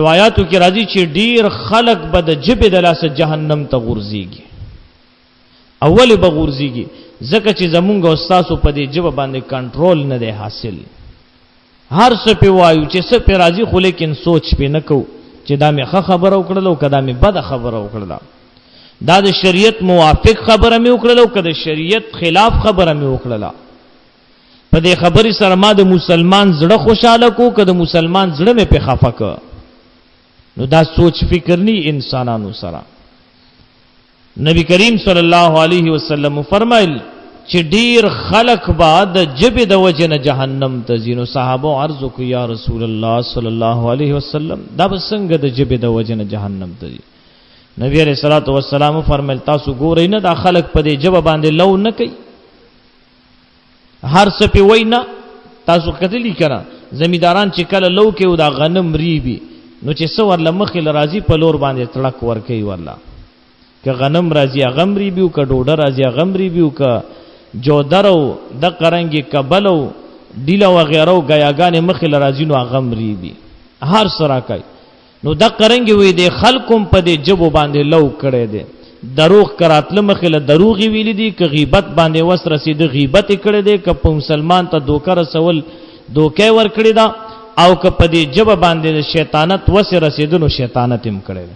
روایاتو کې راځي چې ډیر خلق به د جبې د لاسه جهنم ته غورځيږي. اول به غورځيږي ځکه چې زمونږ استادو په دې جبه باندې کنټرول نه دی حاصل. هر څه په وایو چې څه په راځي خو لیکن سوچ په نه کو چې دا مې ښه خبره وکړله او کدا مې بد خبره وکړله. دا د شریعت موافق خبره مې وکړله او کدا شریعت خلاف خبره مې وکړله. په دې خبرې سره ما د مسلمان زړه خوشاله کو کدا مسلمان زړه مې په خفه کو. نو دا سوچ فکر نی انسانانو سره. نبی کریم صلی الله علیه وسلم فرمایل چې ډیر خلق بعد جبه د وجنه جهنم ته ځینو. صحابه عرض کو یا رسول الله صلی الله علیه وسلم دا بسنګ د جبه د وجنه جهنم ته ځي. نبی علیہ الصلوۃ والسلام فرمایل تاسو ګورئ نه دا خلق په دې جبه باندې لو نه کوي. هر څه په وینا تاسو کتلی کړه زمیداران چې کله لو کې او دا غنم ریبي نو چې څو ورله مخې لرازي په لور باندې تړک ور کوي والله. که غنم راځي غمري بیو که ډوډه راځي غمري بیو که جودرو د قرنګي کبلو ډیله وغیرہ غیاګان مخې لرازي نو غمري بي هر سره کوي. نو د قرنګي وې د خلقم په دې جبو باندې لو کړي دي. دروغ کراتله مخې له دروغي ویل دي که غیبت باندې وس رسید غیبت کړي دي که په مسلمان ته دوکه رسول دوکه ور کړی دا او که په دې جبه باندې شیطانت وس رسیدنو شیطانت هم کړي.